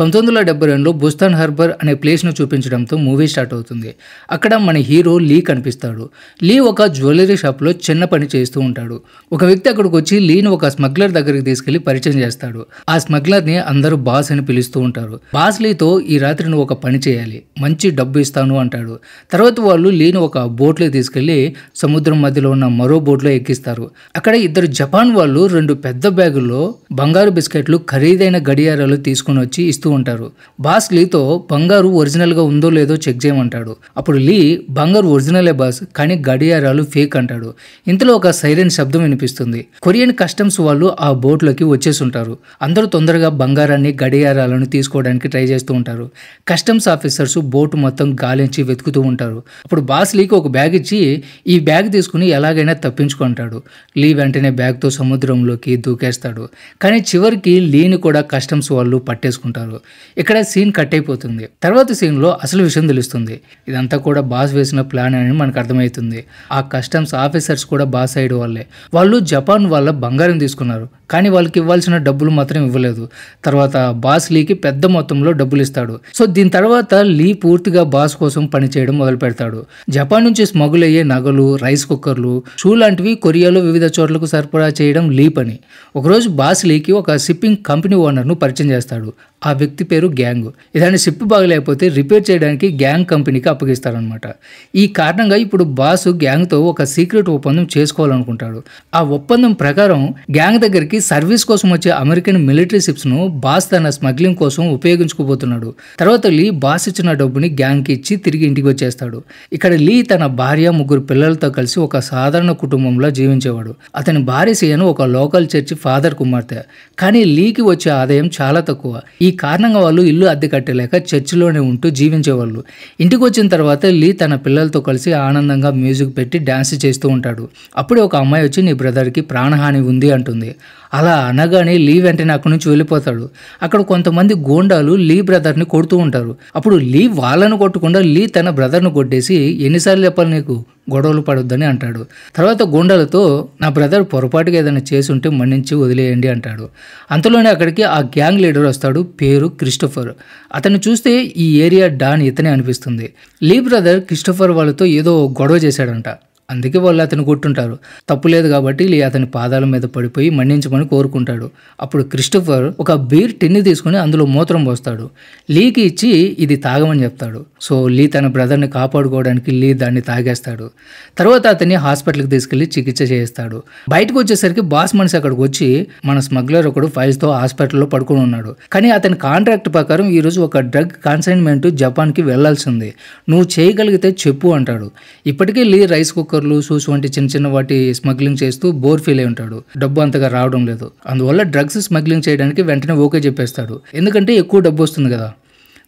1972లో బుస్తాన్ harbour అనే ప్లేస్ను చూపించడంతో movie start అవుతుంది. అక్కడ మన హీరో లీ కనిపిస్తాడు. లీ ఒక జ్యువెలరీ షాప్లో చిన్న పని చేస్తూ ఉంటాడు. ఒక వ్యక్తి అక్కడికి వచ్చి లీని ఒక స్మగ్లర్ దగ్గరికి తీసుకెళ్లి పరిచయం చేస్తాడు. ఆ స్మగ్లర్ని అందరూ బాస్ అని పిలుస్తూ ఉంటారు. బాస్ లీతో ఈ రాత్రి నువ్వు ఒక పని చేయాలి, మంచి డబ్బు ఇస్తాను అంటాడు. తర్వాత వాళ్ళు లీని ఒక బోట్లో తీసుకెళ్లి సముద్రం మధ్యలో ఉన్న మరో బోట్లో ఎక్కిస్తారు. అక్కడ ఇద్దరు జపాన్ వాళ్ళు 2 పెద్ద బ్యాగుల్లో బంగారు బిస్కెట్లు, ఖరీదైన గడియారాలు తీసుకుని వచ్చి ఇస్తూ ఉంటారు. బాస్ లీతో బంగారు ఒరిజినల్ గా ఉందో లేదో చెక్ చేయమంటాడు. అప్పుడు లీ బంగారు ఒరిజినలే బాస్, కానీ గడియారాలు ఫేక్ అంటాడు. ఇంతలో ఒక సైరన్ శబ్దం వినిపిస్తుంది. కొరియన్ కస్టమ్స్ వాళ్ళు ఆ బోట్లోకి వచ్చేసి ఉంటారు. అందరూ తొందరగా బంగారాన్ని, గడియారాలను తీసుకోవడానికి ట్రై చేస్తూ ఉంటారు. కస్టమ్స్ ఆఫీసర్స్ బోటు మొత్తం గాలించి వెతుకుతూ ఉంటారు. అప్పుడు బాస్ లీకి ఒక బ్యాగ్ ఇచ్చి ఈ బ్యాగ్ తీసుకుని ఎలాగైనా తప్పించుకుంటాడు. లీ వెంటనే బ్యాగ్తో సముద్రంలోకి దూకేస్తాడు. కానీ చివరికి లీని కూడా కస్టమ్స్ వాళ్ళు పట్టేసుకుంటారు. ఇక్కడ సీన్ కట్ అయిపోతుంది. తర్వాత సీన్లో అసలు విషయం తెలుస్తుంది. ఇదంతా కూడా బాస్ వేసిన ప్లాన్ అని మనకు అర్థమవుతుంది. ఆ కస్టమ్స్ ఆఫీసర్స్ కూడా బాస్ సైడ్ వాళ్ళే. వాళ్ళు జపాన్ వాళ్ళ బంగారం తీసుకున్నారు, కానీ వాళ్ళకి ఇవ్వాల్సిన డబ్బులు మాత్రం ఇవ్వలేదు. తర్వాత బాస్ లీకి పెద్ద మొత్తంలో డబ్బులు ఇస్తాడు. సో దీని తర్వాత లీ పూర్తిగా బాస్ కోసం పనిచేయడం మొదలు పెడతాడు. జపాన్ నుంచి స్మగుల్ అయ్యే నగలు, రైస్ కుక్కర్లు, షూ లాంటివి కొరియాలో వివిధ చోట్లకు సరఫరా చేయడం లీ పని. ఒకరోజు బాస్ లీకి ఒక షిప్పింగ్ కంపెనీ ఓనర్ను పరిచయం చేస్తాడు. ఆ వ్యక్తి పేరు గ్యాంగ్. ఏదైనా షిప్ బాగలేకపోతే రిపేర్ చేయడానికి గ్యాంగ్ కంపెనీకి అప్పగిస్తారనమాట. ఈ కారణంగా ఇప్పుడు బాస్ గ్యాంగ్తో ఒక సీక్రెట్ ఒప్పందం చేసుకోవాలనుకుంటాడు. ఆ ఒప్పందం ప్రకారం గ్యాంగ్ దగ్గరికి సర్వీస్ కోసం వచ్చే అమెరికన్ మిలిటరీ షిప్స్ను బాస్ తన స్మగ్లింగ్ కోసం ఉపయోగించుకోబోతున్నాడు. తర్వాత లీ బాస్ ఇచ్చిన డబ్బుని గ్యాంగ్కి ఇచ్చి తిరిగి ఇంటికి వచ్చేస్తాడు. ఇక్కడ లీ తన భార్య, 3 పిల్లలతో కలిసి ఒక సాధారణ కుటుంబంలో జీవించేవాడు. అతని భార్య సియను ఒక లోకల్ చర్చి ఫాదర్ కుమార్తె. కానీ లీకి వచ్చే ఆదాయం చాలా తక్కువ. ఈ కారణంగా వాళ్ళు ఇల్లు అద్దె కట్టలేక చర్చిలోనే ఉంటూ జీవించేవాళ్ళు. ఇంటికి వచ్చిన తర్వాత లీ తన పిల్లలతో కలిసి ఆనందంగా మ్యూజిక్ పెట్టి డాన్స్ చేస్తూ ఉంటాడు. అప్పుడే ఒక అమ్మాయి వచ్చి నీ బ్రదర్కి ప్రాణహాని ఉంది అంటుంది. అలా అనగానే లీ వెంటనే అక్కడి నుంచి వెళ్ళిపోతాడు. అక్కడ కొంతమంది గోండాలు లీ బ్రదర్ని కొడుతూ ఉంటారు. అప్పుడు లీ వాళ్ళను కొట్టకుండా లీ తన బ్రదర్ను కొట్టేసి ఎన్నిసార్లు చెప్పాలి నీకు, గొడవలు పడొద్దని అంటాడు. తర్వాత గోండాలతో నా బ్రదర్ పొరపాటుగా ఏదైనా చేసి ఉంటే మన్నించి వదిలేయండి అంటాడు. అంతలోనే అక్కడికి ఆ గ్యాంగ్ లీడర్ వస్తాడు. పేరు క్రిస్టోఫర్. అతన్ని చూస్తే ఈ ఏరియా డాన్ ఇతనే అనిపిస్తుంది. లీ బ్రదర్ క్రిస్టోఫర్ వాళ్ళతో ఏదో గొడవ చేశాడంట. అందుకే వాళ్ళు అతను కొట్టుంటారు. తప్పు లేదు కాబట్టి లీ అతని పాదాల మీద పడిపోయి మన్నించమని కోరుకుంటాడు. అప్పుడు క్రిస్టోఫర్ ఒక బీర్ టిన్ని తీసుకుని అందులో మూత్రం పోస్తాడు. లీకి ఇచ్చి ఇది తాగమని చెప్తాడు. సో లీ తన బ్రదర్ని కాపాడుకోవడానికి లీ దాన్ని తాగేస్తాడు. తర్వాత అతన్ని హాస్పిటల్కి తీసుకెళ్లి చికిత్స చేస్తాడు. బయటకు వచ్చేసరికి బాస్ మనిషి అక్కడికి వచ్చి మన స్మగ్లర్ ఒకడు ఫైల్స్తో హాస్పిటల్లో పడుకుని ఉన్నాడు. కానీ అతని కాంట్రాక్ట్ ప్రకారం ఈరోజు ఒక డ్రగ్ కన్సైన్మెంట్ జపాన్కి వెళ్లాల్సి ఉంది, నువ్వు చేయగలిగితే చెప్పు అంటాడు. ఇప్పటికే లీ రైస్ కుక్కర్, షూస్ వంటి చిన్న వాటి స్మగ్లింగ్ చేస్తూ బోర్ ఫీల్ అయి ఉంటాడు. డబ్బు అంతగా రావడం లేదు. అందువల్ల డ్రగ్స్ స్మగ్లింగ్ చేయడానికి వెంటనే ఓకే చెప్పేస్తాడు. ఎందుకంటే ఎక్కువ డబ్బు వస్తుంది కదా.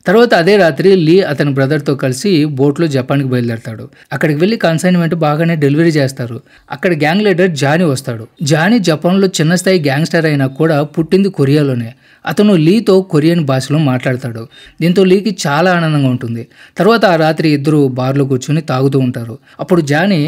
తర్వాత అదే రాత్రి లీ అతని బ్రదర్తో కలిసి బోట్లో జపాన్కి బయలుదేరతాడు. అక్కడికి వెళ్ళి కన్సైన్మెంట్ బాగానే డెలివరీ చేస్తారు. అక్కడ గ్యాంగ్ లీడర్ జానీ వస్తాడు. జానీ జపాన్లో చిన్న స్థాయి గ్యాంగ్స్టర్ అయినా కూడా పుట్టింది కొరియాలోనే. అతను లీతో కొరియన్ భాషలో మాట్లాడతాడు. దీంతో లీకి చాలా ఆనందంగా ఉంటుంది. తర్వాత ఆ రాత్రి ఇద్దరు బార్లో కూర్చొని తాగుతూ ఉంటారు. అప్పుడు జానీ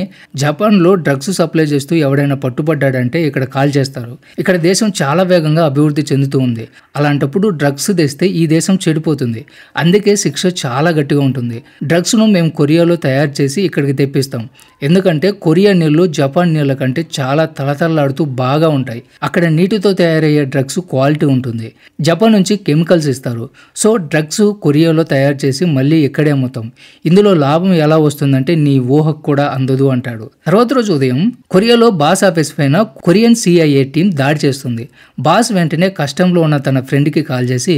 జపాన్లో డ్రగ్స్ సప్లై చేస్తూ ఎవడైనా పట్టుబడ్డాడంటే ఇక్కడ కాల్ చేస్తారు. ఇక్కడ దేశం చాలా వేగంగా అభివృద్ధి చెందుతూ ఉంది. అలాంటప్పుడు డ్రగ్స్ తెస్తే ఈ దేశం చెడిపోతుంది. అందుకే శిక్ష చాలా గట్టిగా ఉంటుంది. డ్రగ్స్ను మేము కొరియాలో తయారు చేసి ఇక్కడికి తెప్పిస్తాం. ఎందుకంటే కొరియా నీళ్లు జపాన్ నీళ్ళ కంటే చాలా తలతల్లాడుతూ బాగా ఉంటాయి. అక్కడ నీటితో తయారయ్యే డ్రగ్స్ క్వాలిటీ ఉంటుంది. జపాన్ నుంచి కెమికల్స్ ఇస్తారు. సో డ్రగ్స్ కొరియాలో తయారు చేసి మళ్ళీ ఇక్కడే అమ్ముతాం. ఇందులో లాభం ఎలా వస్తుందంటే నీ ఊహకు కూడా అందదు అంటాడు. తర్వాత రోజు ఉదయం కొరియాలో బాస్ ఆఫీస్ పైన కొరియన్ CIA టీం దాడి చేస్తుంది. బాస్ వెంటనే కష్టంలో ఉన్న తన ఫ్రెండ్కి కాల్ చేసి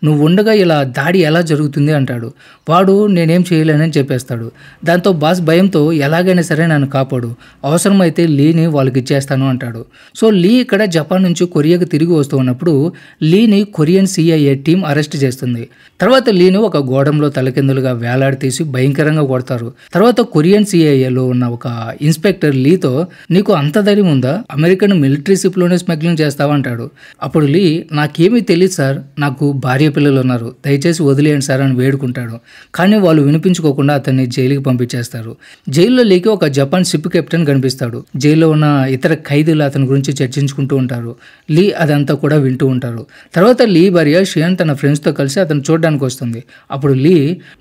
నువ్వు ఉండగా ఇలా దాడి ఎలా జరుగుతుంది అంటాడు. వాడు నేనేం చేయలేనని చెప్పేస్తాడు. దాంతో బాస్ భయంతో ఎలాగైనా సరే నన్ను కాపాడు, అవసరమైతే లీని వాళ్ళకి ఇచ్చేస్తాను అంటాడు. సో లీ ఇక్కడ జపాన్ నుంచి కొరియాకి తిరిగి వస్తూ ఉన్నప్పుడు లీని కొరియన్ CIA టీం అరెస్ట్ చేస్తుంది. తర్వాత లీని ఒక గోడంలో తలకిందులుగా వేలాడతీసి భయంకరంగా కొడతారు. తర్వాత కొరియన్ CIAలో ఉన్న ఒక ఇన్స్పెక్టర్ లీతో నీకు అంత ధైర్యం ఉందా, అమెరికన్ మిలిటరీ షిప్లోనే స్మగ్లింగ్ చేస్తావా అంటాడు. అప్పుడు లీ నాకేమీ తెలియదు సార్, నాకు భార్య పిల్లలు ఉన్నారు, దయచేసి వదిలేయండి సార్ అని వేడుకుంటాడు. కానీ వాళ్ళు వినిపించుకోకుండా అతన్ని జైలుకి పంపించేస్తారు. జైల్లో లీకి ఒక జపాన్ షిప్ కెప్టెన్ కనిపిస్తాడు. జైల్లో ఉన్న ఇతర ఖైదీలు అతని గురించి చర్చించుకుంటూ ఉంటారు. లీ అదంతా కూడా వింటూ ఉంటారు. తర్వాత తర్వాత లీ భార్య షియాన్ తన ఫ్రెండ్స్తో కలిసి అతను చూడడానికి వస్తుంది. అప్పుడు లీ,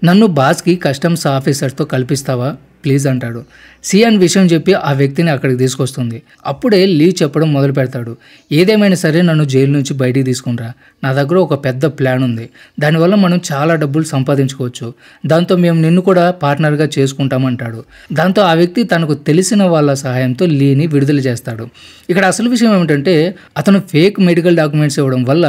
నన్ను బాస్కి కస్టమ్స్ ఆఫీసర్తో కల్పిస్తావా ప్లీజ్ అంటాడు. సియాన్ విషయం చెప్పి ఆ వ్యక్తిని అక్కడికి తీసుకొస్తుంది. అప్పుడే లీ చెప్పడం మొదలు పెడతాడు. ఏదేమైనా సరే నన్ను జైలు నుంచి బయటికి తీసుకునిరా. నా దగ్గర ఒక పెద్ద ప్లాన్ ఉంది. దానివల్ల మనం చాలా డబ్బులు సంపాదించుకోవచ్చు. దాంతో మేము నిన్ను కూడా పార్ట్నర్గా చేసుకుంటామంటాడు. దాంతో ఆ వ్యక్తి తనకు తెలిసిన వాళ్ళ సహాయంతో లీని విడుదల చేస్తాడు. ఇక్కడ అసలు విషయం ఏమిటంటే అతను ఫేక్ మెడికల్ డాక్యుమెంట్స్ ఇవ్వడం వల్ల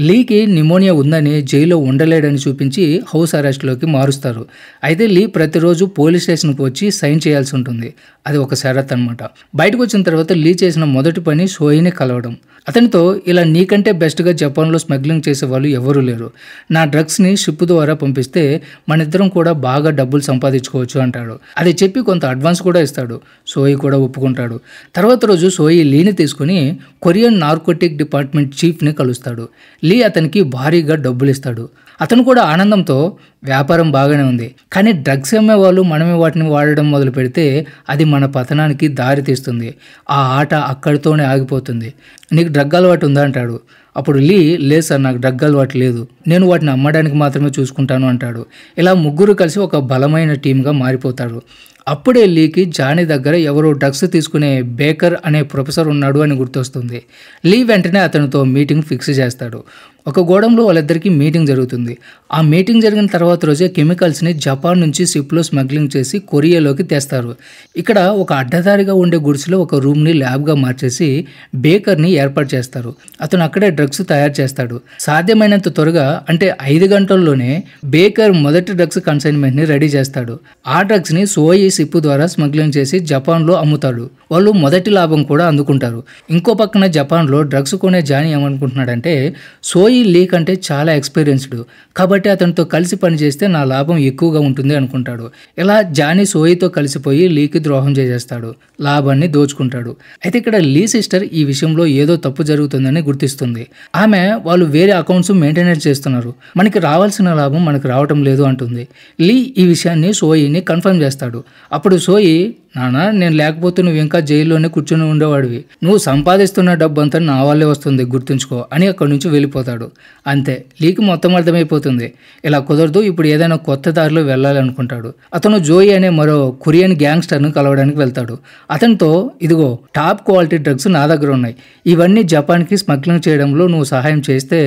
లీకి నిమోనియా ఉందని జైల్లో ఉండలేడని చూపించి హౌస్ అరెస్ట్లోకి మారుస్తారు. అయితే లీ ప్రతిరోజు పోలీస్ స్టేషన్కి వచ్చి సైన్ చేయాల్సి ఉంటుంది. అది ఒక షరత్ అనమాట. బయటకు వచ్చిన తర్వాత లీ చేసిన మొదటి పని సోయిని కలవడం. అతనితో, ఇలా నీకంటే బెస్ట్గా జపాన్లో స్మగ్లింగ్ చేసే వాళ్ళు ఎవరూ లేరు. నా డ్రగ్స్ని షిప్ ద్వారా పంపిస్తే మన ఇద్దరం కూడా బాగా డబ్బులు సంపాదించుకోవచ్చు అంటాడు. అది చెప్పి కొంత అడ్వాన్స్ కూడా ఇస్తాడు. సోయి కూడా ఒప్పుకుంటాడు. తర్వాత రోజు సోయి లీని తీసుకుని కొరియన్ నార్కోటిక్ డిపార్ట్మెంట్ చీఫ్ని కలుస్తాడు. లీ అతనికి భారీగా డబ్బులు ఇస్తాడు. అతను కూడా ఆనందంతో, వ్యాపారం బాగానే ఉంది, కానీ డ్రగ్స్ అమ్మే వాళ్ళు మనమే వాటిని వాడడం మొదలు పెడితే అది మన పతనానికి దారి తీస్తుంది. ఆ ఆట అక్కడితోనే ఆగిపోతుంది. నీకు డ్రగ్ అలవాటు ఉందా అంటాడు. అప్పుడు లీ, లేదు సార్, నాకు డ్రగ్ అలవాటు లేదు, నేను వాటిని అమ్మడానికి మాత్రమే చూసుకుంటాను అంటాడు. ఇలా ముగ్గురు కలిసి ఒక బలమైన టీమ్గా మారిపోతాడు. అప్పుడే లీకి జానీ దగ్గర ఎవరో డ్రగ్స్ తీసుకునే బేకర్ అనే ప్రొఫెసర్ ఉన్నాడు అని గుర్తొస్తుంది. లీ వెంటనే అతనితో మీటింగ్ ఫిక్స్ చేస్తాడు. ఒక గోడంలో వాళ్ళిద్దరికీ మీటింగ్ జరుగుతుంది. ఆ మీటింగ్ జరిగిన తర్వాత రోజే కెమికల్స్ని జపాన్ నుంచి షిప్లో స్మగ్లింగ్ చేసి కొరియాలోకి తెస్తారు. ఇక్కడ ఒక అడ్డదారిగా ఉండే గుడిసెలో ఒక రూమ్ని ల్యాబ్గా మార్చేసి బేకర్ని ఏర్పాటు చేస్తారు. అతను అక్కడే డ్రగ్స్ తయారు చేస్తాడు. సాధ్యమైనంత త్వరగా, అంటే 5 గంటల్లోనే బేకర్ మొదటి డ్రగ్స్ కన్సైన్మెంట్ని రెడీ చేస్తాడు. ఆ డ్రగ్స్ని సోయి షిప్ ద్వారా స్మగ్లింగ్ చేసి జపాన్లో అమ్ముతాడు. వాళ్ళు మొదటి లాభం కూడా అందుకుంటారు. ఇంకో పక్కన జపాన్లో డ్రగ్స్ కొనే జానీ ఏమనుకుంటున్నాడంటే, సోయి లీ కంటే చాలా ఎక్స్పీరియన్స్డ్ కాబట్టి అతనితో కలిసి పనిచేస్తే నా లాభం ఎక్కువగా ఉంటుంది అనుకుంటాడు. ఇలా జానీ సోయితో కలిసిపోయి లీకి ద్రోహం చేసేస్తాడు, లాభాన్ని దోచుకుంటాడు. అయితే ఇక్కడ లీ సిస్టర్ ఈ విషయంలో ఏదో తప్పు జరుగుతుందని గుర్తిస్తుంది. ఆమె, వాళ్ళు వేరే అకౌంట్స్ మెయింటెనెన్స్ చేస్తున్నారు, మనకి రావాల్సిన లాభం మనకు రావటం లేదు అంటుంది. లీ ఈ విషయాన్ని సోయిని కన్ఫర్మ్ చేస్తాడు. అప్పుడు సోయి, నానా, నేను లేకపోతే నువ్వు ఇంకా జైల్లోనే కూర్చొని ఉండేవాడివి, నువ్వు సంపాదిస్తున్న డబ్బు అంతా నా వాళ్ళే వస్తుంది, గుర్తుంచుకో అని అక్కడి నుంచి వెళ్ళిపోతాడు. అంతే, లీకి మొత్తం అర్థమైపోతుంది. ఇలా కుదరదు, ఇప్పుడు ఏదైనా కొత్త దారిలో వెళ్ళాలనుకుంటాడు. అతను జోయి అనే మరో కొరియన్ గ్యాంగ్స్టర్ను కలవడానికి వెళ్తాడు. అతనితో, ఇదిగో టాప్ క్వాలిటీ డ్రగ్స్ నా దగ్గర ఉన్నాయి, ఇవన్నీ జపాన్కి స్మగ్లింగ్ చేయడంలో నువ్వు సహాయం చేస్తే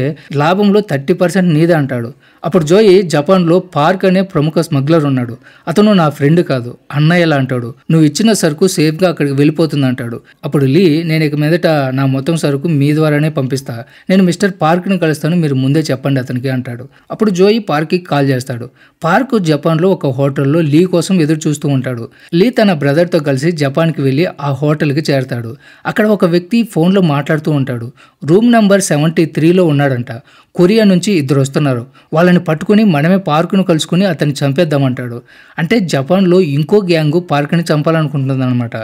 లాభంలో 30% నీదే అంటాడు. అప్పుడు జోయి, జపాన్లో పార్క్ అనే ప్రముఖ స్మగ్లర్ ఉన్నాడు, అతను నా ఫ్రెండ్ కాదు, అన్నయ్యలా అంటాడు, నువ్వు ఇచ్చిన సరుకు సేఫ్గా అక్కడికి వెళ్ళిపోతుంది అంటాడు. అప్పుడు లీ, నేను ఇక మీదట నా మొత్తం సరుకు మీ ద్వారానే పంపిస్తా, నేను మిస్టర్ పార్క్ని కలుస్తాను, మీరు ముందే చెప్పండి అతనికి అంటాడు. అప్పుడు జోయి పార్క్కి కాల్ చేస్తాడు. పార్క్ జపాన్లో ఒక హోటల్లో లీ కోసం ఎదురు చూస్తూ ఉంటాడు. లీ తన బ్రదర్తో కలిసి జపాన్కి వెళ్ళి ఆ హోటల్కి చేరతాడు. అక్కడ ఒక వ్యక్తి ఫోన్లో మాట్లాడుతూ ఉంటాడు. రూమ్ నెంబర్ 73లో ఉన్నాడంట. కొరియా నుంచి 2 వస్తున్నారు, వాళ్ళని పట్టుకుని మనమే పార్కును కలుసుకుని అతన్ని చంపేద్దామంటాడు. అంటే జపాన్లో ఇంకో గ్యాంగు పార్క్ని చంపాలనుకుంటుంది అనమాట.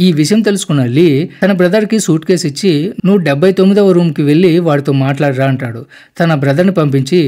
ఈ విషయం తెలుసుకున్న లీ తన బ్రదర్కి సూట్ కేసు ఇచ్చి, నువ్వు 79వ రూమ్కి వెళ్ళి వాడితో మాట్లాడరా అంటాడు. తన బ్రదర్ని పంపించి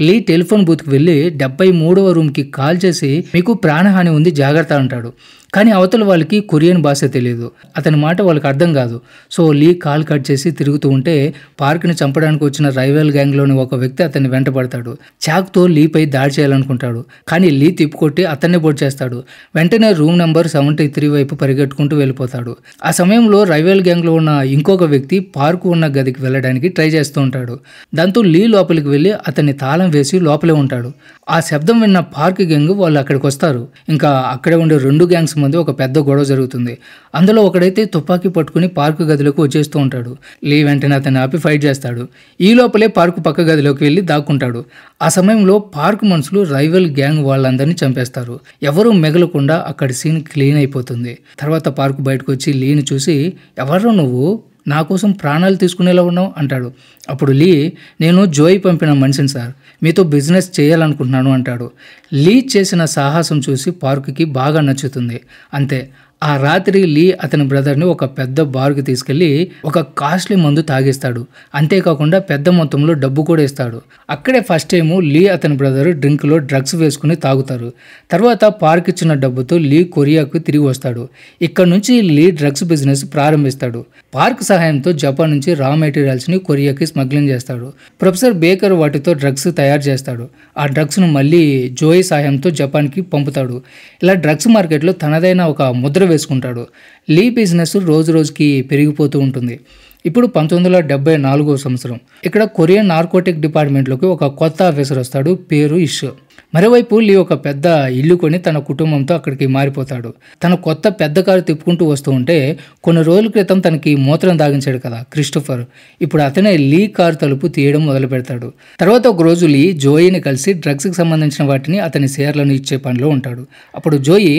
లీ టెలిఫోన్ బూత్కి వెళ్ళి 73వ రూమ్కి కాల్ చేసి, మీకు ప్రాణహాని ఉంది, జాగ్రత్త అంటాడు. కానీ అవతల వాళ్ళకి కొరియన్ భాష తెలియదు, అతని మాట వాళ్ళకి అర్థం కాదు. సో లీ కాల్ కట్ చేసి తిరుగుతూ ఉంటే పార్క్ని చంపడానికి వచ్చిన రైవల్ గ్యాంగ్లోని ఒక వ్యక్తి అతన్ని వెంటబడతాడు. చాక్తో లీపై దాడి చేయాలనుకుంటాడు, కానీ లీ తిప్పుకొట్టి అతన్నే పొడి చేస్తాడు. వెంటనే రూమ్ నెంబర్ 73 వైపు పరిగెట్టుకుంటూ వెళ్ళిపోతాడు. ఆ సమయంలో రైవల్ గ్యాంగ్లో ఉన్న ఇంకొక వ్యక్తి పార్కు ఉన్న గదికి వెళ్ళడానికి ట్రై చేస్తూ ఉంటాడు. దాంతో లీ లోపలికి వెళ్ళి అతన్ని తాళం వేసి లోపలే ఉంటాడు. ఆ శబ్దం విన్న పార్క్ గ్యాంగ్ వాళ్ళు అక్కడికి వస్తారు. ఇంకా అక్కడే ఉండే 2 గ్యాంగ్స్ మధ్య ఒక పెద్ద గొడవ జరుగుతుంది. అందులో ఒకడైతే తుపాకీ పట్టుకుని పార్కు గదిలోకి వచ్చేస్తూ ఉంటాడు. లీ వెంటనే అతన్ని ఆపి ఫైట్ చేస్తాడు. ఈ లోపలే పార్కు పక్క గదిలోకి వెళ్ళి దాక్కుంటాడు. ఆ సమయంలో పార్కు మనుషులు రైవల్ గ్యాంగ్ వాళ్ళందరినీ చంపేస్తారు. ఎవరూ మిగలకుండా అక్కడి సీన్ క్లీన్ అయిపోతుంది. తర్వాత పార్కు బయటకు వచ్చి లీని చూసి, ఎవరో నువ్వు, నా కోసం ప్రాణాలు తీసుకునేలా ఉన్నావు అంటాడు. అప్పుడు లీ, నేను జోయి పంపిన మనిషిని సార్, మీతో బిజినెస్ చేయాలనుకుంటున్నాను అంటాడు. లీ చేసిన సాహసం చూసి పార్కుకి బాగా నచ్చుతుంది. అంతే, ఆ రాత్రి లీ అతని బ్రదర్ని ఒక పెద్ద బార్కి తీసుకెళ్లి ఒక కాస్ట్లీ మందు తాగిస్తాడు. అంతేకాకుండా పెద్ద మొత్తంలో డబ్బు కూడా ఇస్తాడు. అక్కడే ఫస్ట్ టైము లీ అతని బ్రదర్ డ్రింక్లో డ్రగ్స్ వేసుకుని తాగుతారు. తర్వాత పార్క్ ఇచ్చిన డబ్బుతో లీ కొరియాకు తిరిగి వస్తాడు. ఇక్కడ నుంచి లీ డ్రగ్స్ బిజినెస్ ప్రారంభిస్తాడు. పార్క్ సహాయంతో జపాన్ నుంచి రా మెటీరియల్స్ని కొరియాకి స్మగ్లింగ్ చేస్తాడు. ప్రొఫెసర్ బేకర్ వాటితో డ్రగ్స్ తయారు చేస్తాడు. ఆ డ్రగ్స్ను మళ్ళీ జోయి సహాయంతో జపాన్కి పంపుతాడు. ఇలా డ్రగ్స్ మార్కెట్లో తనదైన ఒక ముద్ర వేసుకుంటాడు. లీ బిజినెస్ రోజు రోజుకి పెరిగిపోతూ ఉంటుంది. ఇప్పుడు 1974 సంవత్సరం. ఇక్కడ కొరియన్ నార్కోటిక్ డిపార్ట్మెంట్లోకి ఒక కొత్త ఆఫీసర్ వస్తాడు. పేరు ఇష్. మరోవైపు లీ ఒక పెద్ద ఇల్లు కొని తన కుటుంబంతో అక్కడికి మారిపోతాడు. తన కొత్త పెద్ద కారు తిప్పుకుంటూ వస్తూ ఉంటే కొన్ని రోజుల క్రితం తనకి మూత్రం దాగించాడు కదా క్రిస్టోఫర్, ఇప్పుడు అతనే లీ కారు తలుపు తీయడం మొదలు పెడతాడు. తర్వాత ఒక రోజు లీ జోయిని కలిసి డ్రగ్స్కి సంబంధించిన వాటిని అతని షేర్లను ఇచ్చే పనిలో ఉంటాడు. అప్పుడు జోయి,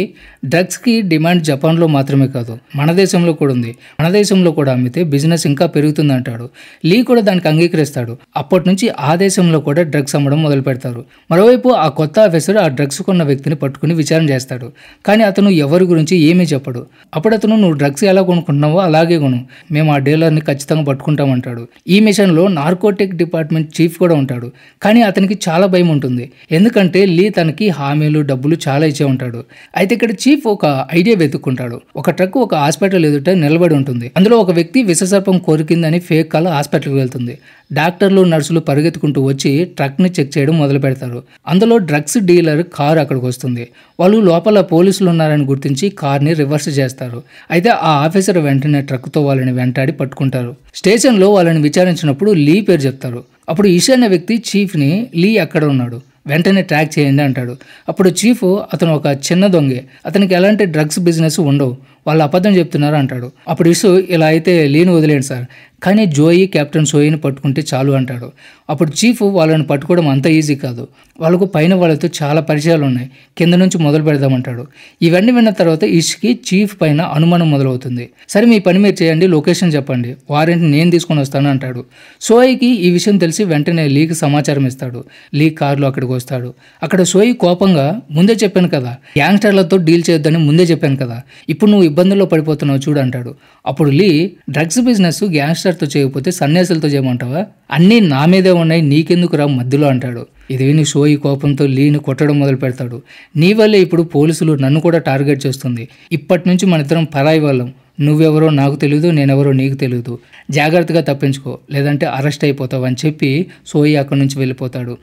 డ్రగ్స్కి డిమాండ్ జపాన్లో మాత్రమే కాదు మన దేశంలో కూడా ఉంది, మన దేశంలో కూడా అమ్మితే బిజినెస్ ఇంకా పెరుగుతుంది అంటాడు. లీ కూడా దానికి అంగీకరిస్తాడు. అప్పటి నుంచి ఆ దేశంలో కూడా డ్రగ్స్ అమ్మడం మొదలు పెడతారు. మరోవైపు ఆ కొత్త ఆఫీసర్ ఆ డ్రగ్స్ కొన్న వ్యక్తిని పట్టుకుని విచారణ చేస్తాడు. కానీ అతను ఎవరి గురించి ఏమీ చెప్పడు. అప్పుడు అతను, నువ్వు డ్రగ్స్ ఎలా కొనుక్కుంటున్నావో అలాగే కొను, మేము ఆ డీలర్ని ఖచ్చితంగా పట్టుకుంటామంటాడు. ఈ మిషన్లో నార్కోటిక్ డిపార్ట్మెంట్ చీఫ్ కూడా ఉంటాడు. కానీ అతనికి చాలా భయం ఉంటుంది. ఎందుకంటే లీ తనకి హామీలు డబ్బులు చాలా ఇచ్చే ఉంటాడు. అయితే ఇక్కడ చీఫ్ ఒక ఐడియా వెతుక్కుంటాడు. ఒక ట్రక్ ఒక హాస్పిటల్ ఎదుట నిలబడి ఉంటుంది. అందులో ఒక వ్యక్తి విషసర్పం కోరికిందని ఫేక్ కాల్ హాస్పిటల్కి వెళ్తుంది. డాక్టర్లు నర్సులు పరిగెత్తుకుంటూ వచ్చి ట్రక్ని చెక్ చేయడం మొదలు పెడతారు. అందులో డ్రగ్స్ డీలర్ కారు అక్కడికి వస్తుంది. వాళ్ళు లోపల పోలీసులు ఉన్నారని గుర్తించి కార్ని రివర్స్ చేస్తారు. అయితే ఆ ఆఫీసర్ వెంటనే ట్రక్తో వాళ్ళని వెంటాడి పట్టుకుంటారు. స్టేషన్లో వాళ్ళని విచారించినప్పుడు లీ పేరు చెప్తారు. అప్పుడు ఈషా అనే వ్యక్తి చీఫ్ని, లీ ఎక్కడ ఉన్నాడు, వెంటనే ట్రాక్ చేయండి అంటాడు. అప్పుడు చీఫ్, అతను ఒక చిన్న దొంగే, అతనికి ఎలాంటి డ్రగ్స్ బిజినెస్ ఉండవు, వాళ్ళు అబద్ధం చెప్తున్నారు అంటాడు. అప్పుడు ఇసు, ఇలా అయితే లీని వదిలేండి సార్, కానీ జోయి కెప్టెన్ సోయిని పట్టుకుంటే చాలు అంటాడు. అప్పుడు చీఫ్, వాళ్ళని పట్టుకోవడం అంత ఈజీ కాదు, వాళ్ళకు పైన వాళ్ళతో చాలా పరిచయాలు ఉన్నాయి, కింద నుంచి మొదలు పెడదామంటాడు. ఇవన్నీ విన్న తర్వాత ఇష్కి చీఫ్ పైన అనుమానం మొదలవుతుంది. సరే మీ పని మీరు చేయండి, లొకేషన్ చెప్పండి, వారెంట్ నేను తీసుకొని వస్తాను అంటాడు. సోయికి ఈ విషయం తెలిసి వెంటనే లీకి సమాచారం ఇస్తాడు. లీ కారులో అక్కడికి వస్తాడు. అక్కడ సోయి కోపంగా, ముందే చెప్పాను కదా గ్యాంగ్స్టర్లతో డీల్ చేయొద్దని ముందే చెప్పాను కదా, ఇప్పుడు నువ్వు ఇబ్బందుల్లో పడిపోతున్నావు చూడు అంటాడు. అప్పుడు లీ, డ్రగ్స్ బిజినెస్ గ్యాంగ్స్టర్తో చేయకపోతే సన్యాసులతో చేయమంటావా, అన్నీ నా మీదే ఉన్నాయి, నీకెందుకు రా మధ్యలో అంటాడు. ఇది విని సోయి కోపంతో లీని కొట్టడం మొదలు పెడతాడు. నీ వల్లే ఇప్పుడు పోలీసులు నన్ను కూడా టార్గెట్ చేస్తుంది, ఇప్పటి నుంచి మన ఇద్దరం పరాయి వాళ్ళం, నువ్వెవరో నాకు తెలియదు, నేనెవరో నీకు తెలియదు, జాగ్రత్తగా తప్పించుకో లేదంటే అరెస్ట్ అయిపోతావు అని చెప్పి సోయి అక్కడి నుంచి వెళ్ళిపోతాడు.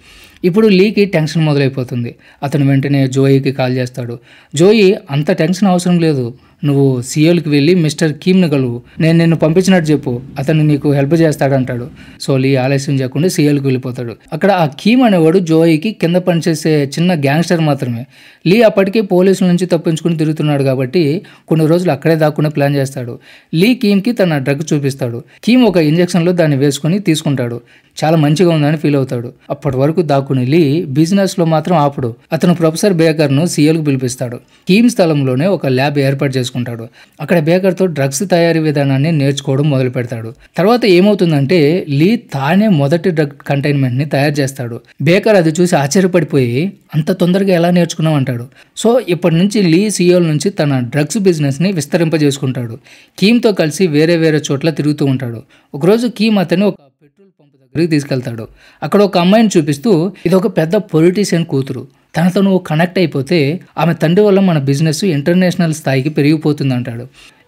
ఇప్పుడు లీకి టెన్షన్ మొదలైపోతుంది. అతను వెంటనే జోయికి కాల్ చేస్తాడు. జోయి, అంత టెన్షన్ అవసరం లేదు, నువ్వు సియోల్కి వెళ్ళి మిస్టర్ కీమ్ని కలువు, నేను నిన్ను పంపించినట్టు చెప్పు, అతను నీకు హెల్ప్ చేస్తాడంటాడు. సో లీ ఆలస్యం చేయకుండా సియోల్కి వెళ్ళిపోతాడు. అక్కడ ఆ కీమ్ అనేవాడు జోయికి కింద పనిచేసే చిన్న గ్యాంగ్స్టర్ మాత్రమే. లీ అప్పటికే పోలీసుల నుంచి తప్పించుకుని తిరుగుతున్నాడు కాబట్టి కొన్ని రోజులు అక్కడే దాక్కునే ప్లాన్ చేస్తాడు. లీ కీమ్కి తన డ్రగ్ చూపిస్తాడు. కీమ్ ఒక ఇంజెక్షన్లో దాన్ని వేసుకొని తీసుకుంటాడు. చాలా మంచిగా ఉందని ఫీల్ అవుతాడు. అప్పటి వరకు దాక్కుని లీ బిజినెస్లో మాత్రం ఆపుడు. అతను ప్రొఫెసర్ బేకర్ను సియోల్కి పిలిపిస్తాడు. కీమ్ స్థలంలోనే ఒక ల్యాబ్ ఏర్పాటు చేసుకుంటాడు. అక్కడ బేకర్తో డ్రగ్స్ తయారీ విధానాన్ని నేర్చుకోవడం మొదలు పెడతాడు. తర్వాత ఏమవుతుందంటే లీ తానే మొదటి డ్రగ్ కంటైన్మెంట్ని తయారు చేస్తాడు. బేకర్ అది చూసి ఆశ్చర్యపడిపోయి, అంత తొందరగా ఎలా నేర్చుకున్నావు అంటాడు. సో ఇప్పటి నుంచి లీ సియోల్ నుంచి తన డ్రగ్స్ బిజినెస్ని విస్తరింపజేసుకుంటాడు. కీమ్తో కలిసి వేరే వేరే చోట్ల తిరుగుతూ ఉంటాడు. ఒకరోజు కీమ్ అతను ఒక పెట్రోల్ పంప్ దగ్గరికి తీసుకెళ్తాడు. అక్కడ ఒక అమ్మాయిని చూపిస్తూ, ఇది ఒక పెద్ద పొలిటీషియన్ కూతురు, తనతో నువ్వు కనెక్ట్ అయిపోతే ఆమె తండ్రి వల్ల మన బిజినెస్ ఇంటర్నేషనల్ స్థాయికి పెరిగిపోతుంది అంటాడు.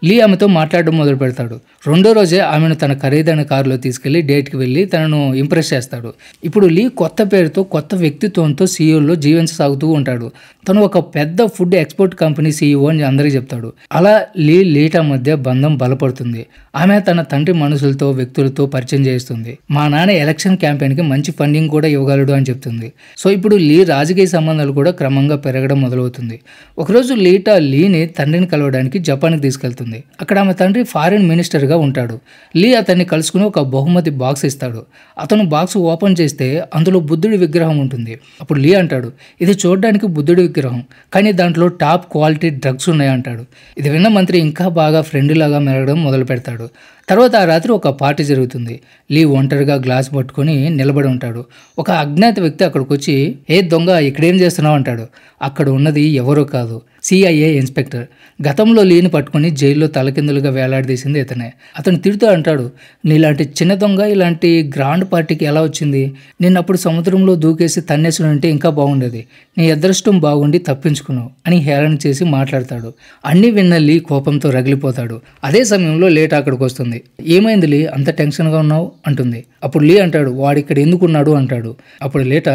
లీ ఆమెతో మాట్లాడడం మొదలు పెడతాడు. రెండో రోజే ఆమెను తన ఖరీదైన కారులో తీసుకెళ్లి డేట్కి వెళ్ళి తనను ఇంప్రెస్ చేస్తాడు. ఇప్పుడు లీ కొత్త పేరుతో కొత్త వ్యక్తిత్వంతో సీఈఓలో జీవించసాగుతూ ఉంటాడు. తను ఒక పెద్ద ఫుడ్ ఎక్స్పోర్ట్ కంపెనీ సీఈఓ అని అందరికీ చెప్తాడు. అలా లీ లీటా మధ్య బంధం బలపడుతుంది. ఆమె తన తండ్రి మనుషులతో వ్యక్తులతో పరిచయం చేస్తుంది. మా నాన్న ఎలక్షన్ క్యాంపెయిన్కి మంచి ఫండింగ్ కూడా ఇవ్వగలడు అని చెప్తుంది. సో ఇప్పుడు లీ రాజకీయ సంబంధాలు కూడా క్రమంగా పెరగడం మొదలవుతుంది. ఒకరోజు లీటా లీని తండ్రిని కలవడానికి జపాన్కి తీసుకెళ్తుంది. అక్కడ ఆమె తండ్రి ఫారిన్ మినిస్టర్గా ఉంటాడు. లీ అతన్ని కలుసుకుని ఒక బహుమతి బాక్స్ ఇస్తాడు. అతను బాక్స్ ఓపెన్ చేస్తే అందులో బుద్ధుడి విగ్రహం ఉంటుంది. అప్పుడు లీ అంటాడు, ఇది చూడడానికి బుద్ధుడి విగ్రహం, కానీ దాంట్లో టాప్ క్వాలిటీ డ్రగ్స్ ఉన్నాయి అంటాడు. ఇది విన్న మంత్రి ఇంకా బాగా ఫ్రెండ్ లాగా మెరగడం మొదలు పెడతాడు. తర్వాత ఆ రాత్రి ఒక పార్టీ జరుగుతుంది. లీ ఒంటరిగా గ్లాస్ పట్టుకొని నిలబడి ఉంటాడు. ఒక అజ్ఞాత వ్యక్తి అక్కడికి వచ్చి, ఏ దొంగ ఇక్కడేం చేస్తున్నావు అంటాడు. అక్కడ ఉన్నది ఎవరో కాదు, సిఐఏ ఇన్స్పెక్టర్. గతంలో లీని పట్టుకుని జైల్లో తలకిందులుగా వేలాడదీసింది ఇతనే. అతను తిడుతూ అంటాడు, నీలాంటి చిన్న దొంగ ఇలాంటి గ్రాండ్ పార్టీకి ఎలా వచ్చింది? నిన్నప్పుడు సముద్రంలో దూకేసి తన్నేసుడంటే ఇంకా బాగుండేది. నీ అదృష్టం బాగుండి తప్పించుకున్నావు అని హేళన చేసి మాట్లాడతాడు. అన్నీ విన్న లీ కోపంతో రగిలిపోతాడు. అదే సమయంలో లేట్ అక్కడికి వస్తుంది. ఏమైంది లీ, అంత టెన్షన్గా ఉన్నావు అంటుంది. అప్పుడు లీ అంటాడు, వాడిక్కడ ఎందుకున్నాడు అంటాడు. అప్పుడు లేట,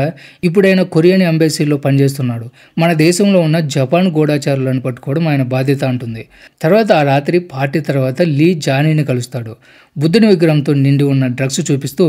ఇప్పుడైనా కొరియన్ ఎంబసీలో పనిచేస్తున్నాడు. మన దేశంలో ఉన్న జపాన్ గూఢాచారులను పట్టుకోవడం ఆయన బాధ్యత అంటుంది. తర్వాత ఆ రాత్రి పార్టీ తర్వాత లీ జానీని కలుస్తాడు. బుద్ధుని విగ్రహంతో నిండి ఉన్న డ్రగ్స్ చూపిస్తూ,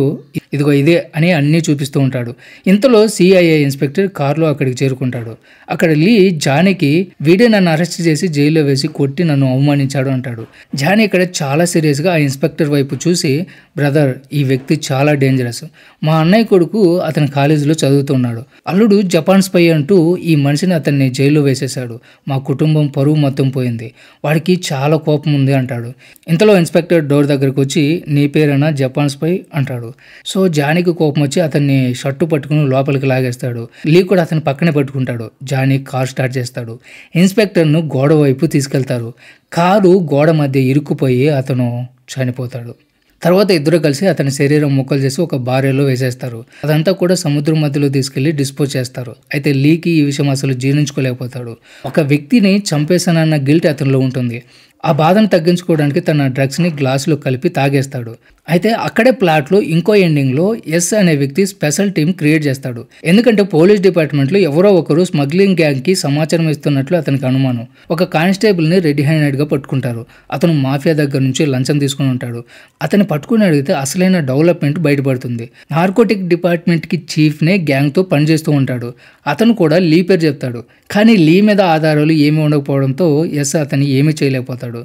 ఇదిగో ఇదే అని అన్నీ చూపిస్తూ ఉంటాడు. ఇంతలో సిఐఏ ఇన్స్పెక్టర్ కారులో అక్కడికి చేరుకుంటాడు. అక్కడ లీ జానీకి, వీడే నన్ను అరెస్ట్ చేసి జైల్లో వేసి కొట్టి నన్ను అవమానించాడు అంటాడు. జానీ ఇక్కడ చాలా సీరియస్గా ఆ ఇన్స్పెక్టర్ వైపు చూసి, బ్రదర్, ఈ వ్యక్తి చాలా డేంజరస్. మా అన్నయ్య కొడుకు అతని కాలేజీలో చదువుతున్నాడు. అల్లుడు జపాన్ స్పై అంటూ ఈ మనిషిని అతన్ని జైల్లో వేసేశాడు. మా కుటుంబం పరువు మొత్తం పోయింది. వాడికి చాలా కోపం ఉంది అంటాడు. ఇంతలో ఇన్స్పెక్టర్ డోర్ దగ్గరకు వచ్చి, నీ పేరేనా జపాన్ స్పై అంటాడు. సో జానీకి కోపం వచ్చి అతన్ని షర్టు పట్టుకుని లోపలికి లాగేస్తాడు. లీ కూడా అతని పక్కనే పట్టుకుంటాడు. జానీ కార్ స్టార్ట్ చేస్తాడు. ఇన్స్పెక్టర్ను గోడ వైపు తీసుకెళ్తారు. కారు గోడ మధ్య ఇరుక్కుపోయి అతను చనిపోతాడు. తర్వాత ఇద్దరు కలిసి అతని శరీరం ముక్కలు చేసి ఒక బారెలో వేసేస్తారు. అదంతా కూడా సముద్రం మధ్యలో తీసుకెళ్లి డిస్పోజ్ చేస్తారు. అయితే లీకి ఈ విషయం అసలు జీర్ణించుకోలేకపోతాడు. ఒక వ్యక్తిని చంపేశానన్న గిల్ట్ అతనిలో ఉంటుంది. ఆ బాధను తగ్గించుకోవడానికి తన డ్రగ్స్ని గ్లాసులో కలిపి తాగేస్తాడు. అయితే అక్కడే ప్లాట్లో ఇంకో ఎండింగ్లో ఎస్ అనే వ్యక్తి స్పెషల్ టీం క్రియేట్ చేస్తాడు. ఎందుకంటే పోలీస్ డిపార్ట్మెంట్లో ఎవరో ఒకరు స్మగ్లింగ్ గ్యాంగ్కి సమాచారం ఇస్తున్నట్లు అతనికి అనుమానం. ఒక కానిస్టేబుల్ని రెడీ హ్యాండెడ్గా పట్టుకుంటారు. అతను మాఫియా దగ్గర నుంచి లంచం తీసుకుని ఉంటాడు. అతన్ని పట్టుకుని అడిగితే అసలైన డెవలప్మెంట్ బయటపడుతుంది. నార్కోటిక్ డిపార్ట్మెంట్కి చీఫ్నే గ్యాంగ్తో పనిచేస్తూ ఉంటాడు. అతను కూడా లీ పేరు చెప్తాడు. కానీ లీ మీద ఆధారాలు ఏమీ ఉండకపోవడంతో ఎస్ అతన్ని ఏమీ చేయలేకపోతాడు.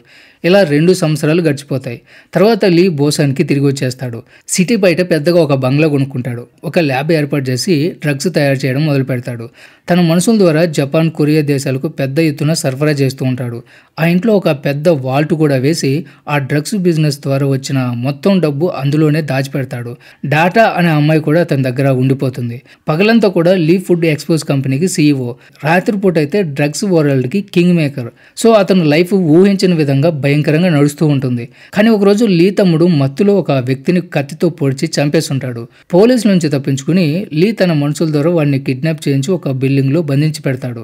ఇలా 2 సంవత్సరాలు గడిచిపోతాయి. తర్వాత లీ బోసాన్కి తిరిగి వచ్చేస్తాడు. సిటీ బయట పెద్దగా ఒక బంగ్లా కొనుక్కుంటాడు. ఒక ల్యాబ్ ఏర్పాటు చేసి డ్రగ్స్ తయారు చేయడం మొదలు పెడతాడు. తన మనుషుల ద్వారా జపాన్, కొరియా దేశాలకు పెద్ద ఎత్తున సరఫరా చేస్తూ ఉంటాడు. ఆ ఇంట్లో ఒక పెద్ద వాల్ట్ కూడా వేసి ఆ డ్రగ్స్ బిజినెస్ ద్వారా వచ్చిన మొత్తం డబ్బు అందులోనే దాచిపెడతాడు. డాటా అనే అమ్మాయి కూడా అతని దగ్గర ఉండిపోతుంది. పగలంతా కూడా లీ ఫుడ్ ఎక్స్పోజ్ కంపెనీకి సీఈఓ, రాత్రిపూట అయితే డ్రగ్స్ వరల్డ్కి కింగ్ మేకర్. సో అతను లైఫ్ ఊహించిన విధంగా భయంకరంగా నడుస్తూ ఉంటుంది. కానీ ఒకరోజు లీ తమ్ముడు మత్తులో ఒక వ్యక్తిని కత్తితో పొడిచి చంపేస్తుంటాడు. పోలీసుల నుంచి తప్పించుకుని లీ తన మనుషుల ద్వారా వాడిని కిడ్నాప్ చేయించి ఒక బిల్డింగ్లో బంధించి పెడతాడు.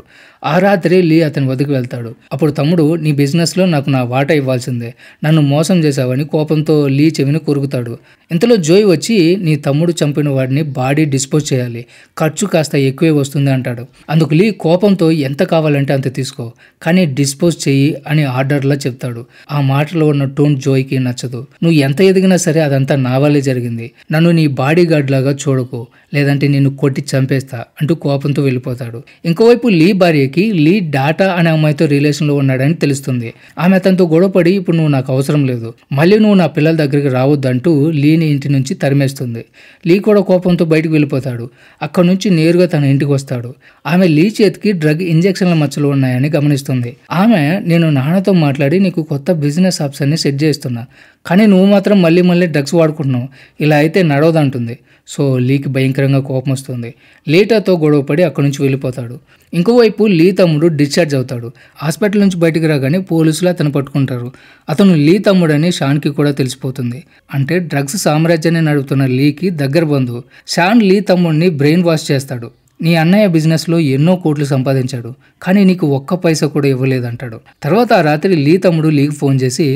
ఆ రాత్రి లీ అతని వద్దకు వెళ్తాడు. అప్పుడు తమ్ముడు, నీ బిజినెస్లో నాకు నా వాటా ఇవ్వాల్సిందే, నన్ను మోసం చేశావని కోపంతో లీ చెవిని కొరుకుతాడు. ఇంతలో జోయ్ వచ్చి, నీ తమ్ముడు చంపిన వాడిని బాడీ డిస్పోజ్ చేయాలి, ఖర్చు కాస్త ఎక్కువే వస్తుంది అంటాడు. అందుకు లీ కోపంతో, ఎంత కావాలంటే అంత తీసుకో, కానీ డిస్పోజ్ చెయ్యి అని ఆర్డర్లా చెప్తాడు. ఆ మాటలో ఉన్న టోన్ జోయ్కి నచ్చదు. నువ్వు ఎంత ఎదిగినా సరే అదంతా నా వల్లే జరిగింది, నన్ను నీ బాడీ గార్డ్ లాగా చూడకు, లేదంటే నిన్ను కొట్టి చంపేస్తా అంటూ కోపంతో వెళ్ళిపోతాడు. ఇంకోవైపు లీ భార్యకి లీ డాటా అనే అమ్మాయితో రిలేషన్లో ఉన్నాడని తెలుస్తుంది. ఆమె అతనితో గొడవపడి, ఇప్పుడు నువ్వు నాకు అవసరం లేదు, మళ్ళీ నువ్వు నా పిల్లల దగ్గరికి రావద్దంటూ లీని ఇంటి నుంచి తరిమేస్తుంది. లీ కూడా కోపంతో బయటకు వెళ్ళిపోతాడు. అక్కడి నుంచి నేరుగా తన ఇంటికి వస్తాడు. ఆమె లీ చేతికి డ్రగ్ ఇంజెక్షన్ల మచ్చలు ఉన్నాయని గమనిస్తుంది. ఆమె, నేను నాన్నతో మాట్లాడి నీకు కొత్త బిజినెస్ ఆప్షన్ని సెట్ చేస్తున్నా, కానీ నువ్వు మాత్రం మళ్ళీ మళ్ళీ డ్రగ్స్ వాడుకుంటున్నావు, ఇలా అయితే నడవదంటుంది. సో లీకి భయంకరంగా కోపం వస్తుంది. లీటాతో గొడవపడి అక్కడి నుంచి వెళ్ళిపోతాడు. ఇంకోవైపు లీ తమ్ముడు డిశ్చార్జ్ అవుతాడు. హాస్పిటల్ నుంచి బయటికి రాగానే పోలీసులు అతను పట్టుకుంటారు. అతను లీ తమ్ముడని షాన్కి కూడా తెలిసిపోతుంది. అంటే డ్రగ్స్ సామ్రాజ్యాన్ని నడుపుతున్న లీకి దగ్గర బంధువు. షాన్ లీ తమ్ముడిని బ్రెయిన్ వాష్ చేస్తాడు. నీ అన్నయ్య బిజినెస్లో ఎన్నో కోట్లు సంపాదించాడు, కానీ నీకు ఒక్క పైసా కూడా ఇవ్వలేదంటాడు. తర్వాత ఆ రాత్రి లీ తమ్ముడు లీకి ఫోన్ చేసి,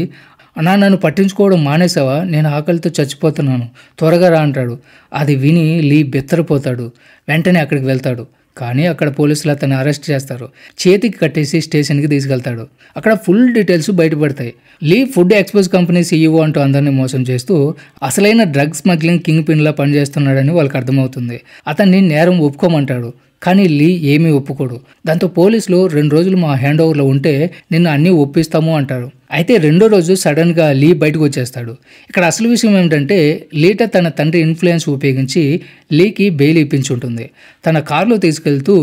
అన్నా నన్ను పట్టించుకోవడం మానేసావా, నేను ఆకలితో చచ్చిపోతున్నాను, త్వరగా రా అంటాడు. అది విని లీ బెత్తరిపోతాడు. వెంటనే అక్కడికి వెళ్తాడు. కానీ అక్కడ పోలీసులు అతన్ని అరెస్ట్ చేస్తారు. చేతికి కట్టేసి స్టేషన్కి తీసుకెళ్తాడు. అక్కడ ఫుల్ డీటెయిల్స్ బయటపడతాయి. లీ ఫుడ్ ఎక్స్పోజ్ కంపెనీ సీఈఓ అంటూ అందరినీ మోసం చేస్తూ అసలైన డ్రగ్ స్మగ్లింగ్ కింగ్ పిన్లా పనిచేస్తున్నాడని వాళ్ళకి అర్థమవుతుంది. అతన్ని నేరం ఒప్పుకోమంటాడు. కానీ లీ ఏమీ ఒప్పుకోడు. దాంతో పోలీసులు 2 రోజులు మా హ్యాండ్ ఓవర్లో ఉంటే నిన్ను అన్నీ ఒప్పిస్తాము అంటారు. అయితే రెండో రోజు సడన్గా లీ బయటకు వచ్చేస్తాడు. ఇక్కడ అసలు విషయం ఏమిటంటే లీటా తన తండ్రి ఇన్ఫ్లుయెన్స్ ఉపయోగించి లీకి బెయిల్ ఇప్పించుంటుంది. తన కారులో తీసుకెళ్తూ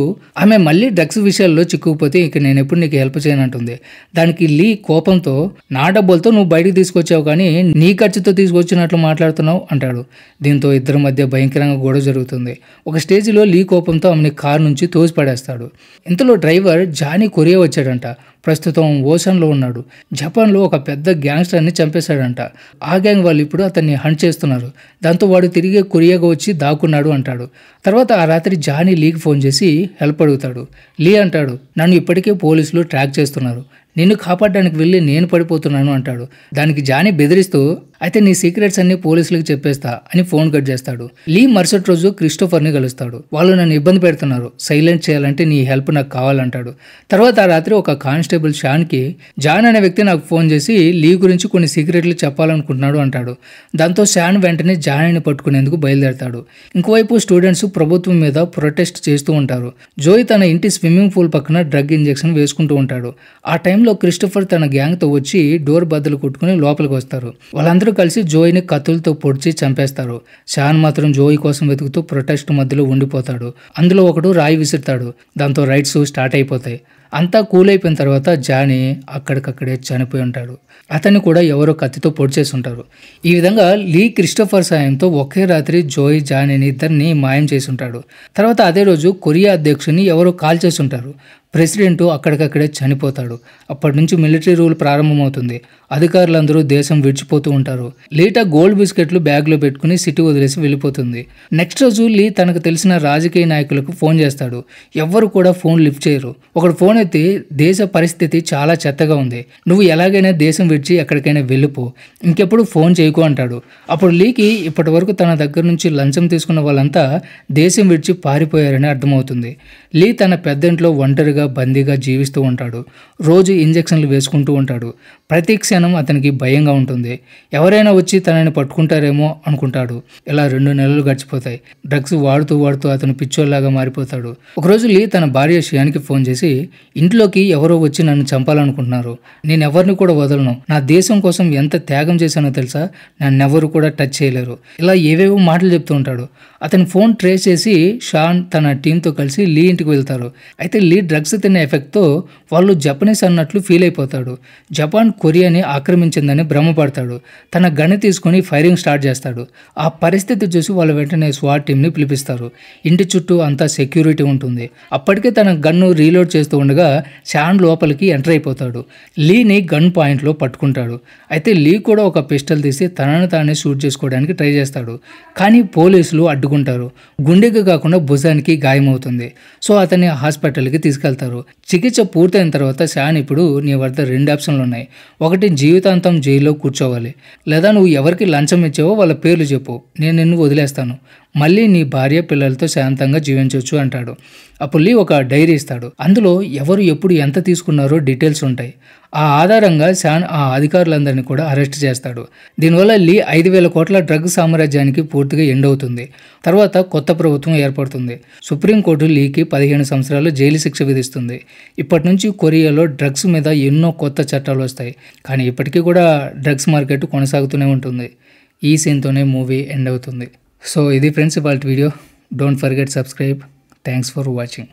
ఆమె మళ్ళీ డ్రగ్స్ విషయాల్లో చిక్కుకుపోతే ఇక నేను ఎప్పుడు నీకు హెల్ప్ చేయనంటుంది. దానికి లీ కోపంతో నా డబ్బులతో నువ్వు బయటకు తీసుకొచ్చావు కానీ నీ ఖర్చుతో తీసుకొచ్చినట్లు మాట్లాడుతున్నావు అంటాడు. దీంతో ఇద్దరి మధ్య భయంకరంగా గొడవ జరుగుతుంది. ఒక స్టేజ్లో లీ కోపంతో ఆమెని కారు నుంచి తోసిపడేస్తాడు. ఇంతలో డ్రైవర్ జానీ కొరియా వచ్చాడంట. ప్రస్తుతం ఓషన్లో ఉన్నాడు. జపాన్లో ఒక పెద్ద గ్యాంగ్స్టర్ని చంపేశాడంట. ఆ గ్యాంగ్ వాళ్ళు ఇప్పుడు అతన్ని హంట్ చేస్తున్నారు. దాంతో వాడు తిరిగి కొరియాగా వచ్చి దాక్కున్నాడు అంటాడు. తర్వాత ఆ రాత్రి జానీ లీకి ఫోన్ చేసి హెల్ప్ అడుగుతాడు. లీ అంటాడు, నన్ను ఇప్పటికే పోలీసులు ట్రాక్ చేస్తున్నారు, నిన్ను కాపాడడానికి వెళ్ళి నేను పడిపోతున్నాను అంటాడు. దానికి జానీ బెదిరిస్తూ అయితే నీ సీక్రెట్స్ అన్ని పోలీసులకు చెప్పేస్తా అని ఫోన్ కట్ చేస్తాడు. లీ మరుసటి రోజు క్రిస్టోఫర్ని కలుస్తాడు. వాళ్ళు నన్ను ఇబ్బంది పెడుతున్నారు, సైలెంట్ చేయాలంటే నీ హెల్ప్ నాకు కావాలంటాడు. తర్వాత ఆ రాత్రి ఒక కానిస్టేబుల్ షాన్కి జాన్ అనే వ్యక్తి నాకు ఫోన్ చేసి లీ గురించి కొన్ని సీక్రెట్లు చెప్పాలనుకుంటున్నాడు అంటాడు. దాంతో షాన్ వెంటనే జానీని పట్టుకునేందుకు బయలుదేరతాడు. ఇంకోవైపు స్టూడెంట్స్ ప్రభుత్వం మీద ప్రొటెస్ట్ చేస్తూ ఉంటారు. జోయ్ తన ఇంటి స్విమ్మింగ్ పూల్ పక్కన డ్రగ్ ఇంజెక్షన్ వేసుకుంటూ ఉంటాడు. ఆ టైంలో క్రిస్టోఫర్ తన గ్యాంగ్తో వచ్చి డోర్ బద్దలు కొట్టుకుని లోపలికి వస్తారు. వాళ్ళందరూ కలిసి జోయ్ని కత్తులతో పొడిచి చంపేస్తారు. షాన్ మాత్రం జోయ్ కోసం వెతుకుతూ ప్రొటెస్ట్ మధ్యలో ఉండిపోతాడు. అందులో ఒకడు రాయి విసురుతాడు. దాంతో రైడ్స్ స్టార్ట్ అయిపోతాయి. అంతా కూల్ అయిపోయిన తర్వాత జానీ అక్కడికక్కడే చనిపోయి ఉంటాడు. అతన్ని కూడా ఎవరో కత్తితో పొడిచేసి ఉంటారు. ఈ విధంగా లీ క్రిస్టోఫర్ సాయంతో ఒకే రాత్రి జోయ్ జానీని ఇద్దరిని మాయం చేసి ఉంటాడు. తర్వాత అదే రోజు కొరియా అధ్యక్షుని ఎవరో కాల్ చేసి ఉంటారు. ప్రెసిడెంట్ అక్కడికక్కడే చనిపోతాడు. అప్పటి నుంచి మిలిటరీ రూల్ ప్రారంభమవుతుంది. అధికారులందరూ దేశం విడిచిపోతూ ఉంటారు. లీటా గోల్డ్ బిస్కెట్లు బ్యాగ్లో పెట్టుకుని సిటీ వదిలేసి వెళ్ళిపోతుంది. నెక్స్ట్ రోజు లీ తనకు తెలిసిన రాజకీయ నాయకులకు ఫోన్ చేస్తాడు. ఎవ్వరు కూడా ఫోన్ లిఫ్ట్ చేయరు. ఒకడు ఫోన్ ఎత్తి దేశ పరిస్థితి చాలా చెత్తగా ఉంది, నువ్వు ఎలాగైనా దేశం విడిచి ఎక్కడికైనా వెళ్ళిపో, ఇంకెప్పుడు ఫోన్ చేయకు అంటాడు. అప్పుడు లీకి ఇప్పటి వరకు తన దగ్గర నుంచి లంచం తీసుకున్న వాళ్ళంతా దేశం విడిచి పారిపోయారని అర్థమవుతుంది. లీ తన పెద్దంట్లో ఒంటరిగా బందీగా జీవిస్తూ ఉంటాడు. రోజు ఇంజెక్షన్లు వేసుకుంటూ ఉంటాడు. ప్రతి క్షణం అతనికి భయంగా ఉంటుంది. ఎవరైనా వచ్చి తనని పట్టుకుంటారేమో అనుకుంటాడు. ఇలా 2 నెలలు గడిచిపోతాయి. డ్రగ్స్ వాడుతూ అతను పిచ్చోల్లాగా మారిపోతాడు. ఒకరోజు లీ తన భార్య షియాన్కి ఫోన్ చేసి ఇంట్లోకి ఎవరో వచ్చి నన్ను చంపాలనుకుంటున్నారు, నేను ఎవరిని కూడా వదలను, నా దేశం కోసం ఎంత త్యాగం చేశానో తెలుసా, నన్నెవరు కూడా టచ్ చేయలేరు, ఇలా ఏవేవో మాటలు చెప్తూ ఉంటాడు. అతని ఫోన్ ట్రేస్ చేసి షాన్ తన టీంతో కలిసి లీ ఇంటికి వెళ్తారు. అయితే లీ డ్రగ్స్ తిన్న ఎఫెక్ట్తో వాళ్ళు జపనీస్ అన్నట్లు ఫీల్ అయిపోతాడు. జపాన్ కొరియాని ఆక్రమించిందని భ్రమపడతాడు. తన గన్ తీసుకుని ఫైరింగ్ స్టార్ట్ చేస్తాడు. ఆ పరిస్థితి చూసి వాళ్ళు వెంటనే స్వాట్ టీంని పిలిపిస్తారు. ఇంటి చుట్టూ అంతా సెక్యూరిటీ ఉంటుంది. అప్పటికే తన గన్ను రీలోడ్ చేస్తూ ఉండగా షాన్ లోపలికి ఎంటర్ అయిపోతాడు. లీని గన్ పాయింట్లో పట్టుకుంటాడు. అయితే లీ కూడా ఒక పిస్టల్ తీసి తనను తానే షూట్ చేసుకోవడానికి ట్రై చేస్తాడు. కానీ పోలీసులు అడ్డుకుంటారు. గుండెకి కాకుండా భుజానికి గాయమవుతుంది. సో అతన్ని హాస్పిటల్కి తీసుకెళ్తారు. చికిత్స పూర్తయిన తర్వాత షాన్ ఇప్పుడు నీ వద్ద 2 ఆప్షన్లు ఉన్నాయి. ఒకటి జీవితాంతం జైల్లో కూర్చోవాలి, లేదా నువ్వు ఎవరికి లంచం ఇచ్చావో వాళ్ళ పేర్లు చెప్పు, నేను నిన్ను వదిలేస్తాను, మళ్ళీ నీ భార్య పిల్లలతో శాంతంగా జీవించవచ్చు అంటాడు. అప్పుడు లీ ఒక డైరీ ఇస్తాడు. అందులో ఎవరు ఎప్పుడు ఎంత తీసుకున్నారో డీటెయిల్స్ ఉంటాయి. ఆ ఆధారంగా షాన్ ఆ అధికారులందరినీ కూడా అరెస్ట్ చేస్తాడు. దీనివల్ల లీ 5,000 కోట్ల డ్రగ్ సామ్రాజ్యానికి పూర్తిగా ఎండ్ అవుతుంది. తర్వాత కొత్త ప్రభుత్వం ఏర్పడుతుంది. సుప్రీంకోర్టు లీకి 15 సంవత్సరాలు జైలు శిక్ష విధిస్తుంది. ఇప్పటి నుంచి కొరియాలో డ్రగ్స్ మీద ఎన్నో కొత్త చట్టాలు వస్తాయి. కానీ ఇప్పటికీ కూడా డ్రగ్స్ మార్కెట్ కొనసాగుతూనే ఉంటుంది. ఈ సీన్తోనే మూవీ ఎండ్ అవుతుంది. సో ఇది ఫ్రెండ్స్ ఇవాళ video. Don't forget subscribe. Thanks for watching.